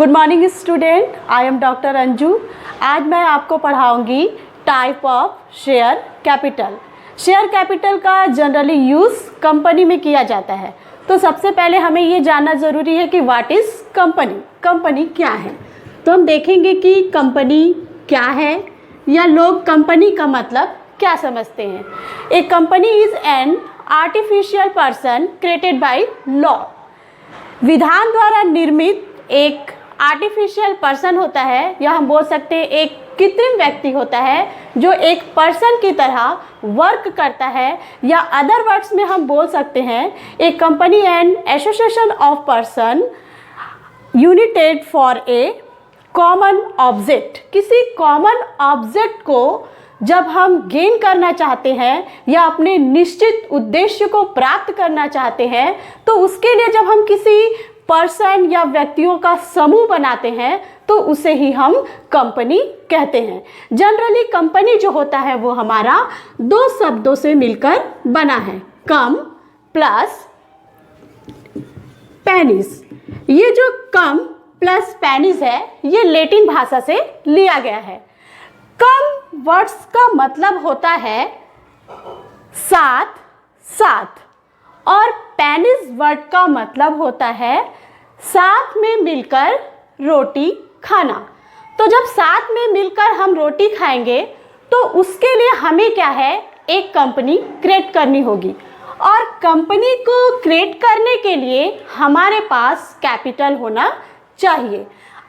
Good morning student, I am doctor Anju. आज मैं आपको पढ़ाऊंगी type of share capital. Share capital का जनरली यूज़ कंपनी में किया जाता है। तो सबसे पहले हमें ये जानना ज़रूरी है कि व्हाट इज़ कंपनी, कंपनी क्या है। तो हम देखेंगे कि कंपनी क्या है या लोग कंपनी का मतलब क्या समझते हैं। A company is an artificial person created by law. विधान द्वारा निर्मित एक आर्टिफिशियल पर्सन होता है, या हम बोल सकते हैं एक कृत्रिम व्यक्ति होता है जो एक पर्सन की तरह वर्क करता है, या अदर वर्ड्स में हम बोल सकते हैं a company and association of person united for a common object. किसी कॉमन ऑब्जेक्ट को जब हम गेन करना चाहते हैं या अपने निश्चित उद्देश्य को प्राप्त करना चाहते हैं, तो उसके लिए जब हम किसी पर्सन या व्यक्तियों का समूह बनाते हैं तो उसे ही हम कंपनी कहते हैं। जनरली कंपनी जो होता है वो हमारा दो शब्दों से मिलकर बना है, कम प्लस पेनिस। ये जो कम प्लस पेनिस है ये लैटिन भाषा से लिया गया है। कम वर्ड्स का मतलब होता है साथ साथ, और पेनिस वर्ड का मतलब होता है साथ में मिलकर रोटी खाना। तो जब साथ में मिलकर हम रोटी खाएंगे तो उसके लिए हमें क्या है, एक कंपनी क्रिएट करनी होगी, और कंपनी को क्रिएट करने के लिए हमारे पास कैपिटल होना चाहिए।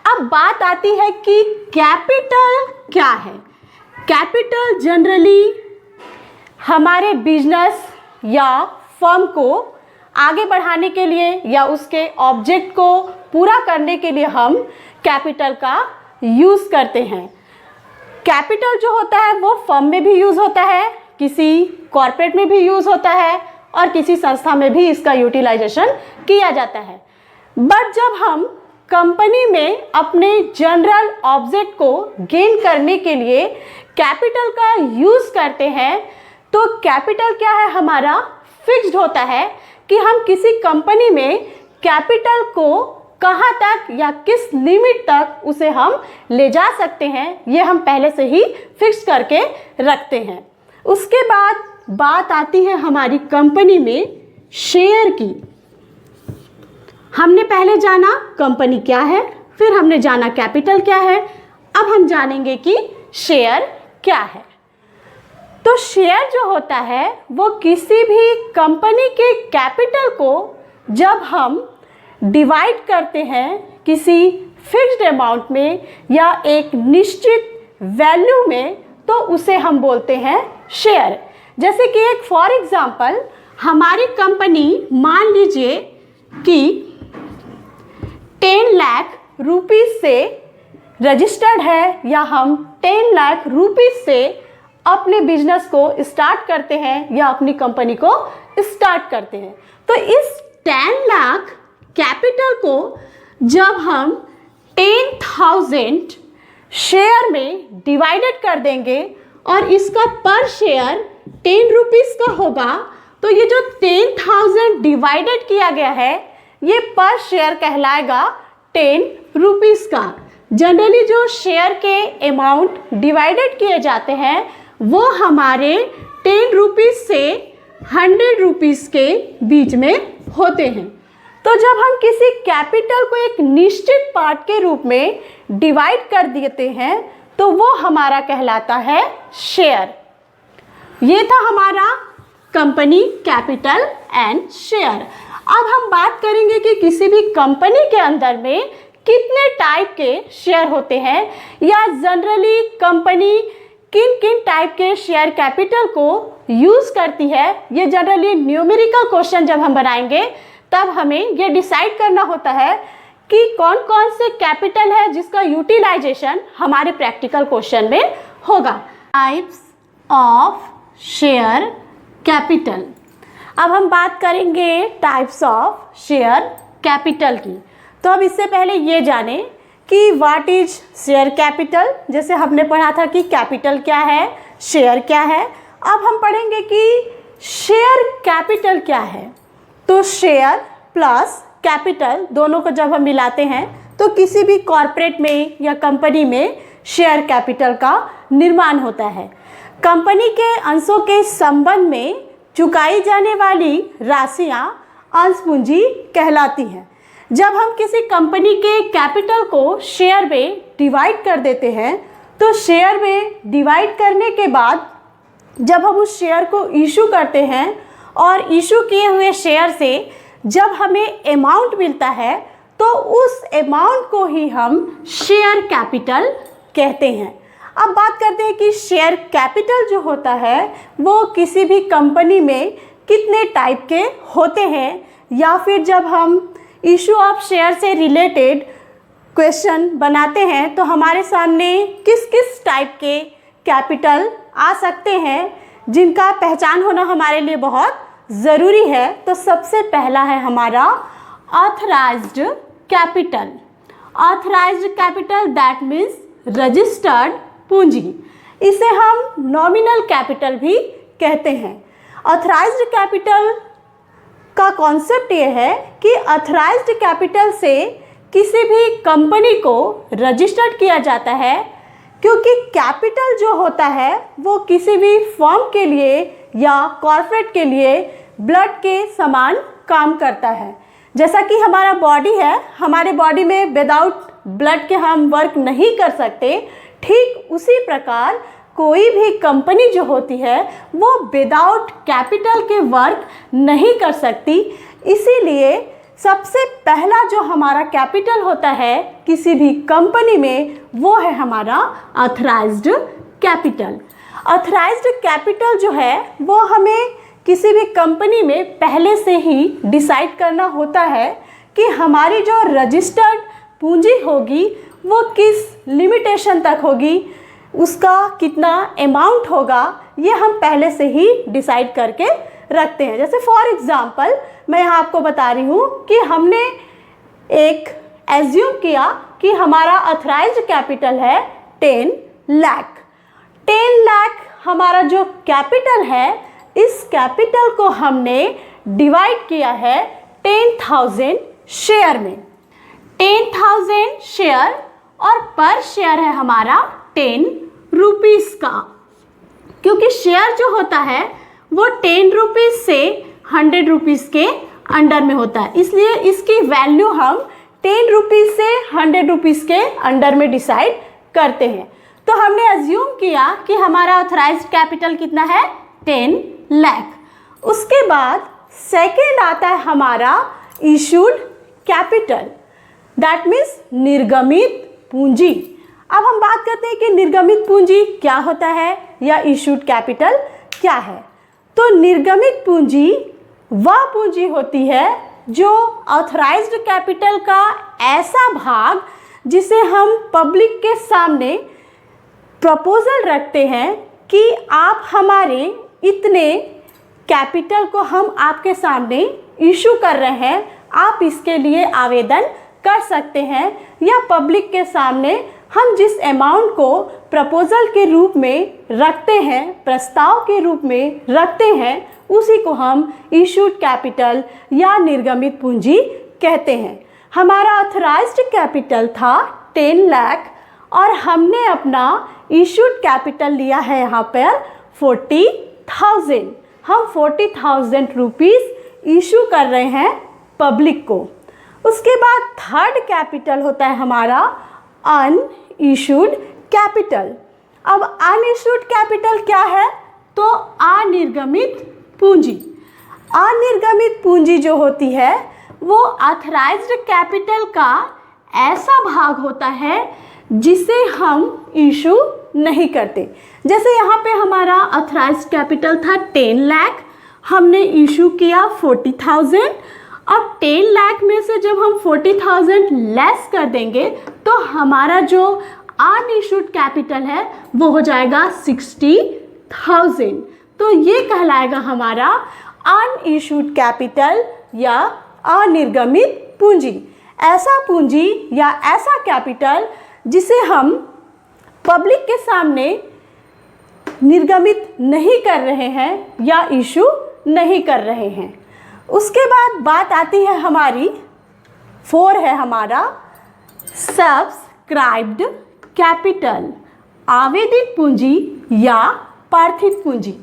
अब बात आती है कि कैपिटल क्या है। कैपिटल जनरली हमारे बिजनेस या फर्म को आगे बढ़ाने के लिए या उसके ऑब्जेक्ट को पूरा करने के लिए हम कैपिटल का यूज़ करते हैं। कैपिटल जो होता है वो फर्म में भी यूज़ होता है, किसी कॉर्पोरेट में भी यूज़ होता है, और किसी संस्था में भी इसका यूटिलाइजेशन किया जाता है। बट जब हम कंपनी में अपने जनरल ऑब्जेक्ट को गेन करने के लिए कैपिटल का यूज़ करते हैं, तो कैपिटल क्या है, हमारा फिक्स्ड होता है कि हम किसी कंपनी में कैपिटल को कहाँ तक या किस लिमिट तक उसे हम ले जा सकते हैं, ये हम पहले से ही फिक्स करके रखते हैं। उसके बाद बात आती है हमारी कंपनी में शेयर की। हमने पहले जाना कंपनी क्या है, फिर हमने जाना कैपिटल क्या है, अब हम जानेंगे कि शेयर क्या है। तो शेयर जो होता है वो किसी भी कंपनी के कैपिटल को जब हम डिवाइड करते हैं किसी फिक्स्ड अमाउंट में या एक निश्चित वैल्यू में, तो उसे हम बोलते हैं शेयर। जैसे कि एक फॉर एग्जांपल हमारी कंपनी मान लीजिए कि 10 लाख रुपीस से रजिस्टर्ड है, या हम 10 लाख रुपीस से अपने बिजनेस को स्टार्ट करते हैं या अपनी कंपनी को स्टार्ट करते हैं। तो इस 10 लाख कैपिटल को जब हम 10,000 शेयर में डिवाइडेड कर देंगे और इसका पर शेयर 10 रुपीस का होगा, तो ये जो 10,000 डिवाइडेड किया गया है ये पर शेयर कहलाएगा 10 रुपीस का। जनरली जो शेयर के अमाउंट डिवाइडेड किए जाते हैं वो हमारे 10 रुपीस से 100 रुपीस के बीच में होते हैं। तो जब हम किसी कैपिटल को एक निश्चित पार्ट के रूप में डिवाइड कर देते हैं तो वो हमारा कहलाता है शेयर। ये था हमारा कंपनी, कैपिटल एंड शेयर। अब हम बात करेंगे कि किसी भी कंपनी के अंदर में कितने टाइप के शेयर होते हैं, या जनरली कंपनी किन किन टाइप के शेयर कैपिटल को यूज़ करती है। ये जनरली न्यूमेरिकल क्वेश्चन जब हम बनाएंगे तब हमें ये डिसाइड करना होता है कि कौन कौन से कैपिटल है जिसका यूटिलाइजेशन हमारे प्रैक्टिकल क्वेश्चन में होगा। Types of share capital. अब हम बात करेंगे टाइप्स ऑफ शेयर कैपिटल की। तो अब इससे पहले ये जानें कि व्हाट इज शेयर कैपिटल। जैसे हमने पढ़ा था कि कैपिटल क्या है, शेयर क्या है। अब हम पढ़ेंगे कि शेयर कैपिटल क्या है। तो शेयर प्लस कैपिटल दोनों को जब हम मिलाते हैं तो तो किसी भी कॉर्पोरेट में या कंपनी में शेयर कैपिटल का निर्माण होता है। कंपनी के अंशों के संबंध में चुकाई जाने वाली राशियां अंश पूंजी कहलाती हैं। जब हम किसी कंपनी के कैपिटल को शेयर में डिवाइड कर देते हैं, तो शेयर में डिवाइड करने के बाद जब हम उस शेयर को इशू करते हैं और इशू किए हुए शेयर से जब हमें अमाउंट मिलता है, तो उस अमाउंट को ही हम शेयर कैपिटल कहते हैं। अब बात करते हैं कि शेयर कैपिटल जो होता है वो किसी भी कंपनी में कितने टाइप के होते हैं, या फिर जब हम इशू ऑफ शेयर से रिलेटेड क्वेश्चन बनाते हैं तो हमारे सामने किस किस टाइप के कैपिटल आ सकते हैं जिनका पहचान होना हमारे लिए बहुत ज़रूरी है। तो सबसे पहला है हमारा authorised capital. Authorised capital that means registered पूंजी, इसे हम नॉमिनल कैपिटल भी कहते हैं। ऑथराइज्ड कैपिटल का कॉन्सेप्ट ये है कि ऑथराइज्ड कैपिटल से किसी भी कंपनी को रजिस्टर्ड किया जाता है, क्योंकि कैपिटल जो होता है वो किसी भी फर्म के लिए या कॉर्पोरेट के लिए ब्लड के समान काम करता है। जैसा कि हमारा बॉडी है, हमारे बॉडी में विदाउट ब्लड के हम वर्क नहीं कर सकते, ठीक उसी प्रकार कोई भी कंपनी जो होती है वो विदाउट कैपिटल के वर्क नहीं कर सकती। इसीलिए सबसे पहला जो हमारा कैपिटल होता है किसी भी कंपनी में वो है हमारा ऑथराइज्ड कैपिटल। ऑथराइज्ड कैपिटल जो है वो हमें किसी भी कंपनी में पहले से ही डिसाइड करना होता है कि हमारी जो रजिस्टर्ड पूंजी होगी वो किस लिमिटेशन तक होगी, उसका कितना अमाउंट होगा, ये हम पहले से ही डिसाइड करके रखते हैं। जैसे फॉर एग्जांपल मैं यहाँ आपको बता रही हूँ कि हमने एक एज्यूम किया कि हमारा ऑथराइज्ड कैपिटल है 10 लाख। 10 लाख हमारा जो कैपिटल है, इस कैपिटल को हमने डिवाइड किया है 10,000 शेयर में। 10,000 शेयर और पर शेयर है हमारा 10 रुपीज़ का, क्योंकि शेयर जो होता है वो 10 रुपीज़ से 100 रुपीज़ के अंडर में होता है, इसलिए इसकी वैल्यू हम 10 रुपीज़ से 100 रुपीज़ के अंडर में डिसाइड करते हैं। तो हमने अज्यूम किया कि हमारा ऑथराइज्ड कैपिटल कितना है 10 लाख। उसके बाद सेकेंड आता है हमारा इशूड कैपिटल, दैट मीन्स निर्गमित पूंजी। अब हम बात करते हैं कि निर्गमित पूंजी क्या होता है या इशूड कैपिटल क्या है। तो निर्गमित पूंजी वह पूंजी होती है जो ऑथराइज्ड कैपिटल का ऐसा भाग जिसे हम पब्लिक के सामने प्रपोजल रखते हैं कि आप हमारे इतने कैपिटल को हम आपके सामने इशू कर रहे हैं, आप इसके लिए आवेदन कर सकते हैं, या पब्लिक के सामने हम जिस अमाउंट को प्रपोजल के रूप में रखते हैं, प्रस्ताव के रूप में रखते हैं, उसी को हम इशूड कैपिटल या निर्गमित पूंजी कहते हैं। हमारा ऑथराइज्ड कैपिटल था 10 लाख और हमने अपना इशूड कैपिटल लिया है यहाँ पर 40,000। हम 40,000 रुपीज़ इशू कर रहे हैं पब्लिक को। उसके बाद थर्ड कैपिटल होता है हमारा अनइशूड कैपिटल। अब अनइशूड कैपिटल क्या है? तो अनिर्गमित पूंजी। अनिर्गमित पूंजी जो होती है वो ऑथराइज्ड कैपिटल का ऐसा भाग होता है जिसे हम इशू नहीं करते। जैसे यहाँ पे हमारा ऑथराइज्ड कैपिटल था 10 लाख, हमने इशू किया 40,000। अब 10 लाख में से जब हम 40,000 लेस कर देंगे तो हमारा जो अनइशूड कैपिटल है वो हो जाएगा 60,000। तो ये कहलाएगा हमारा अनइशूड कैपिटल या अनिर्गमित पूंजी। ऐसा पूंजी या ऐसा कैपिटल जिसे हम पब्लिक के सामने निर्गमित नहीं कर रहे हैं या इशू नहीं कर रहे हैं। उसके बाद बात आती है हमारी 4 है हमारा सब्सक्राइब्ड कैपिटल, आवेदित पूंजी या पार्थिव पूंजी।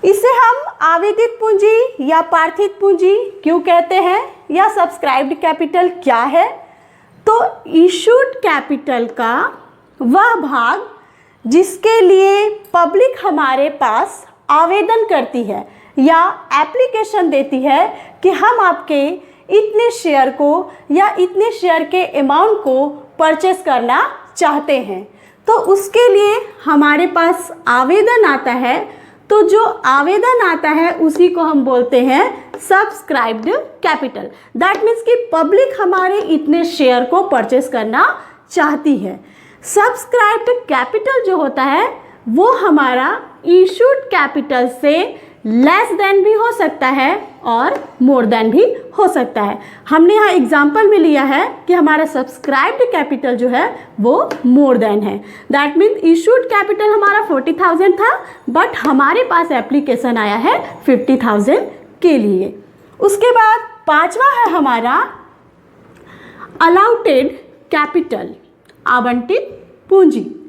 इसे हम आवेदित पूंजी या पार्थिव पूंजी क्यों कहते हैं, या सब्सक्राइब्ड कैपिटल क्या है? तो इशूड कैपिटल का वह भाग जिसके लिए पब्लिक हमारे पास आवेदन करती है या एप्लीकेशन देती है कि हम आपके इतने शेयर को या इतने शेयर के अमाउंट को परचेस करना चाहते हैं, तो उसके लिए हमारे पास आवेदन आता है। तो जो आवेदन आता है उसी को हम बोलते हैं सब्सक्राइब्ड कैपिटल। दैट मीन्स कि पब्लिक हमारे इतने शेयर को परचेस करना चाहती है। सब्सक्राइब्ड कैपिटल जो होता है वो हमारा इशूड कैपिटल से लेस देन भी हो सकता है और मोर देन भी हो सकता है। हमने यहाँ एग्जाम्पल में लिया है कि हमारा सब्सक्राइब्ड कैपिटल जो है वो मोर देन है। दैट मीन्स इशूड कैपिटल हमारा 40,000 था, बट हमारे पास एप्लीकेशन आया है 50,000 के लिए। उसके बाद पांचवा है हमारा अलॉटेड कैपिटल, आवंटित पूंजी।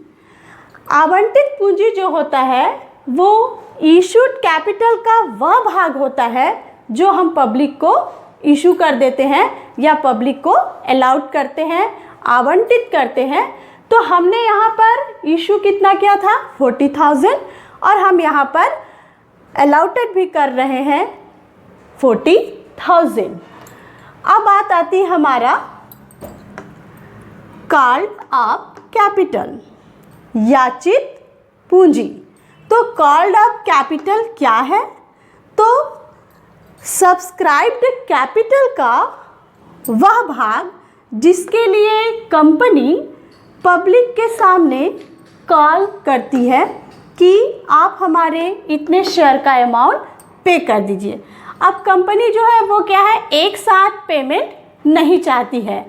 आवंटित पूंजी जो होता है वो इशूड कैपिटल का वह भाग होता है जो हम पब्लिक को इशू कर देते हैं या पब्लिक को अलाउड करते हैं, आवंटित करते हैं। तो हमने यहाँ पर इशू कितना किया था 40,000 और हम यहाँ पर अलाउटेड भी कर रहे हैं 40,000। अब बात आती है हमारा कॉल्ड अप कैपिटल, याचित पूंजी। तो कॉल्ड अप कैपिटल क्या है? तो सब्सक्राइब्ड कैपिटल का वह भाग जिसके लिए कंपनी पब्लिक के सामने कॉल करती है कि आप हमारे इतने शेयर का अमाउंट पे कर दीजिए। अब कंपनी जो है वो क्या है, एक साथ पेमेंट नहीं चाहती है।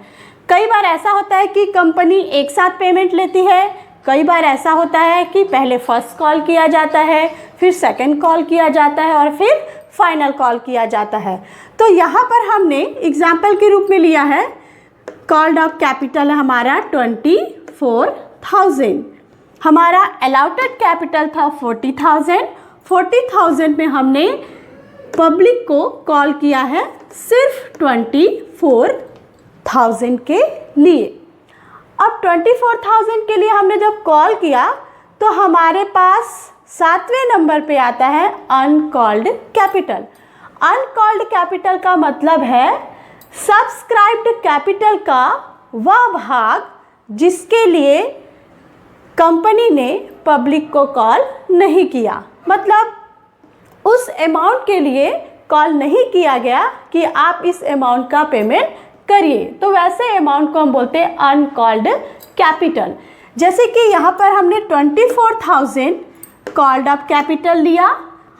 कई बार ऐसा होता है कि कंपनी एक साथ पेमेंट लेती है, कई बार ऐसा होता है कि पहले फर्स्ट कॉल किया जाता है, फिर सेकंड कॉल किया जाता है और फिर फाइनल कॉल किया जाता है। तो यहाँ पर हमने एग्जाम्पल के रूप में लिया है कॉल्ड अप कैपिटल है हमारा 24,000, हमारा अलॉटेड कैपिटल था 40,000। 40,000 में हमने पब्लिक को कॉल किया है सिर्फ 24,000 के लिए। अब 24,000 के लिए हमने जब कॉल किया तो हमारे पास 7वें नंबर पे आता है अनकॉल्ड कैपिटल। अनकॉल्ड कैपिटल का मतलब है सब्सक्राइब्ड कैपिटल का वह भाग जिसके लिए कंपनी ने पब्लिक को कॉल नहीं किया, मतलब उस अमाउंट के लिए कॉल नहीं किया गया कि आप इस अमाउंट का पेमेंट करिए। तो वैसे अमाउंट को हम बोलते हैं अनकॉल्ड कैपिटल। जैसे कि यहाँ पर हमने 24,000 कॉल्ड अप कैपिटल लिया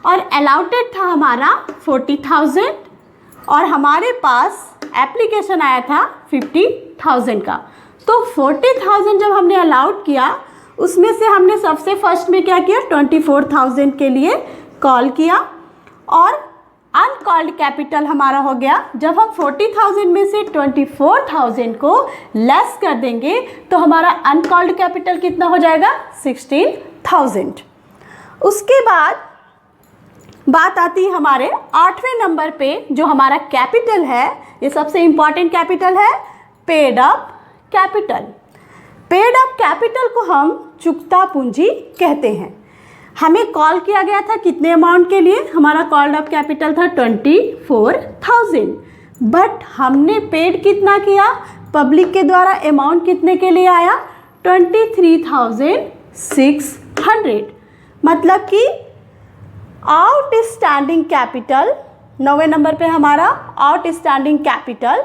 और अलॉटेड था हमारा 40,000 और हमारे पास एप्लीकेशन आया था 50,000 का। तो 40,000 जब हमने अलाउड किया उसमें से हमने सबसे फर्स्ट में क्या किया, 24,000 के लिए कॉल किया और अनकॉल्ड कैपिटल हमारा हो गया। जब हम 40,000 में से 24,000 को लेस कर देंगे तो हमारा अनकॉल्ड कैपिटल कितना हो जाएगा, 16,000। उसके बाद बात आती है हमारे 8वें नंबर पे जो हमारा कैपिटल है, ये सबसे इम्पॉर्टेंट कैपिटल है, paid up capital. Paid up capital को हम चुकता पूंजी कहते हैं। हमें कॉल किया गया था कितने अमाउंट के लिए, हमारा कॉल्ड अप कैपिटल था 24,000, बट हमने पेड कितना किया, पब्लिक के द्वारा अमाउंट कितने के लिए आया, 23,600। मतलब कि आउटस्टैंडिंग कैपिटल 9वें नंबर पे हमारा आउटस्टैंडिंग कैपिटल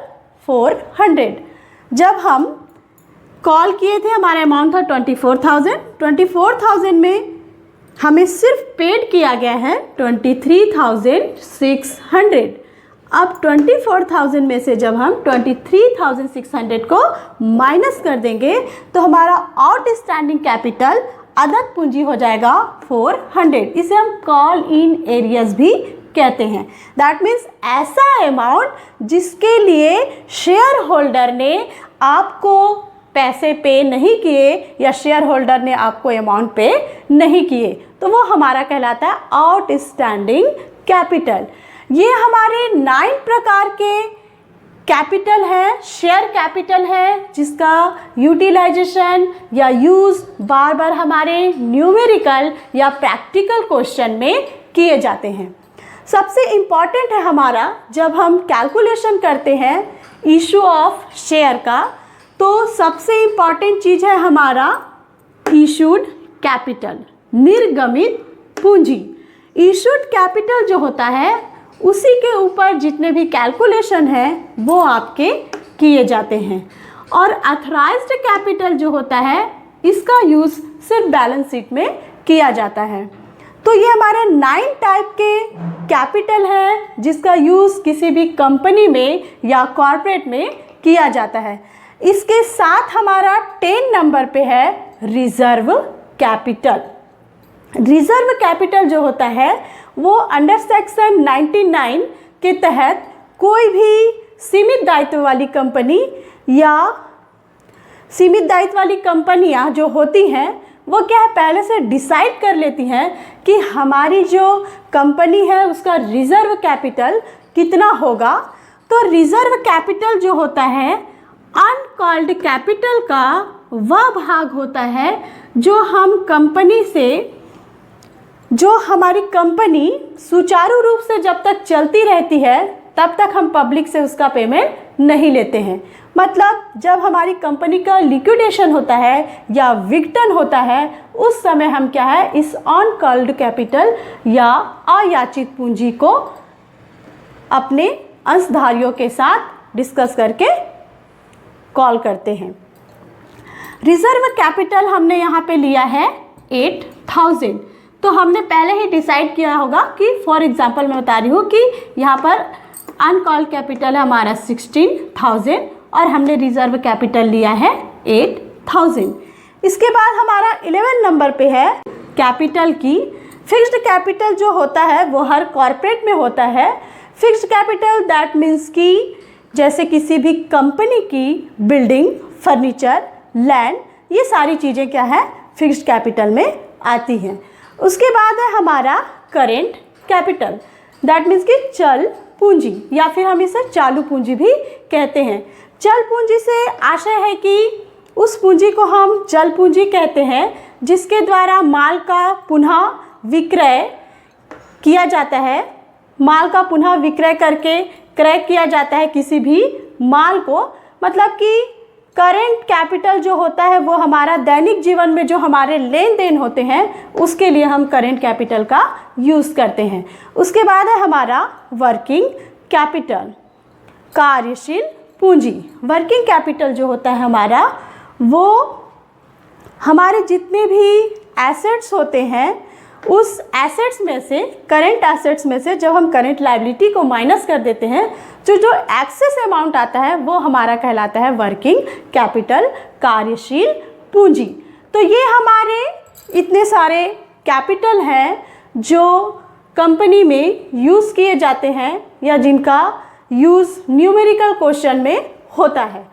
400। जब हम कॉल किए थे हमारा अमाउंट था 24,000। 24,000 में हमें सिर्फ पेड किया गया है 23,600। अब 24,000 में से जब हम 23,600 को माइनस कर देंगे तो हमारा आउटस्टैंडिंग कैपिटल अदद पूंजी हो जाएगा 400। इसे हम कॉल इन एरियर्स भी कहते हैं। दैट मीन्स ऐसा अमाउंट जिसके लिए शेयर होल्डर ने आपको पैसे पे नहीं किए या शेयर होल्डर ने आपको अमाउंट पे नहीं किए, तो वो हमारा कहलाता है आउटस्टैंडिंग कैपिटल। ये हमारे 9 प्रकार के कैपिटल है, शेयर कैपिटल है, जिसका यूटिलाइजेशन या यूज़ बार बार हमारे न्यूमेरिकल या प्रैक्टिकल क्वेश्चन में किए जाते हैं। सबसे इम्पॉर्टेंट है हमारा, जब हम कैलकुलेशन करते हैं इशू ऑफ शेयर का, तो सबसे इम्पॉर्टेंट चीज़ है हमारा इशूड कैपिटल, निर्गमित पूंजी। इशूड कैपिटल जो होता है उसी के ऊपर जितने भी कैलकुलेशन है वो आपके किए जाते हैं। और अथराइज्ड कैपिटल जो होता है इसका यूज़ सिर्फ बैलेंस शीट में किया जाता है। तो ये हमारे 9 टाइप के कैपिटल है जिसका यूज़ किसी भी कंपनी में या कॉर्पोरेट में किया जाता है। इसके साथ हमारा 10 नंबर पे है रिजर्व कैपिटल। रिजर्व कैपिटल जो होता है वो अंडर सेक्शन 99 के तहत कोई भी सीमित दायित्व वाली कंपनी या सीमित दायित्व वाली कंपनियां जो होती हैं वो क्या है, पहले से डिसाइड कर लेती हैं कि हमारी जो कंपनी है उसका रिजर्व कैपिटल कितना होगा। तो रिजर्व कैपिटल जो होता है अनकॉल्ड कैपिटल का वह भाग होता है जो हम कंपनी से, जो हमारी कंपनी सुचारू रूप से जब तक चलती रहती है तब तक हम पब्लिक से उसका पेमेंट नहीं लेते हैं। मतलब जब हमारी कंपनी का लिक्विडेशन होता है या विघटन होता है उस समय हम क्या है, इस अनकॉल्ड कैपिटल या अयाचित पूंजी को अपने अंशधारियों के साथ डिस्कस करके कॉल करते हैं। रिजर्व कैपिटल हमने यहाँ पे लिया है 8000। तो हमने पहले ही डिसाइड किया होगा कि फॉर एग्जांपल मैं बता रही हूँ कि यहाँ पर अनकॉल्ड कैपिटल है हमारा 16000 और हमने रिजर्व कैपिटल लिया है 8000। इसके बाद हमारा 11 नंबर पे है कैपिटल की। फिक्स्ड कैपिटल जो होता है वो हर कॉर्पोरेट में होता है। फिक्स्ड कैपिटल दैट मीन्स कि जैसे किसी भी कंपनी की बिल्डिंग, फर्नीचर, लैंड, ये सारी चीज़ें क्या है, फिक्स्ड कैपिटल में आती हैं। उसके बाद है हमारा करेंट कैपिटल दैट मीन्स कि चल पूंजी या फिर हम इसे चालू पूंजी भी कहते हैं। चल पूंजी से आशय है कि उस पूंजी को हम चल पूंजी कहते हैं जिसके द्वारा माल का पुनः विक्रय किया जाता है। माल का पुनः विक्रय करके क्रय किया जाता है किसी भी माल को। मतलब कि करेंट कैपिटल जो होता है वो हमारा दैनिक जीवन में जो हमारे लेन देन होते हैं उसके लिए हम करेंट कैपिटल का यूज़ करते हैं। उसके बाद है हमारा वर्किंग कैपिटल, कार्यशील पूंजी। वर्किंग कैपिटल जो होता है हमारा वो हमारे जितने भी एसेट्स होते हैं उस एसेट्स में से, करेंट एसेट्स में से जब हम करेंट लायबिलिटी को माइनस कर देते हैं तो जो एक्सेस अमाउंट आता है वो हमारा कहलाता है वर्किंग कैपिटल, कार्यशील पूंजी। तो ये हमारे इतने सारे कैपिटल हैं जो कंपनी में यूज़ किए जाते हैं या जिनका यूज़ न्यूमेरिकल क्वेश्चन में होता है।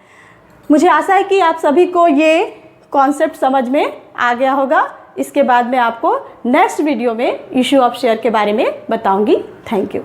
मुझे आशा है कि आप सभी को ये कॉन्सेप्ट समझ में आ गया होगा। इसके बाद मैं आपको नेक्स्ट वीडियो में इशू ऑफ शेयर के बारे में बताऊंगी। Thank you.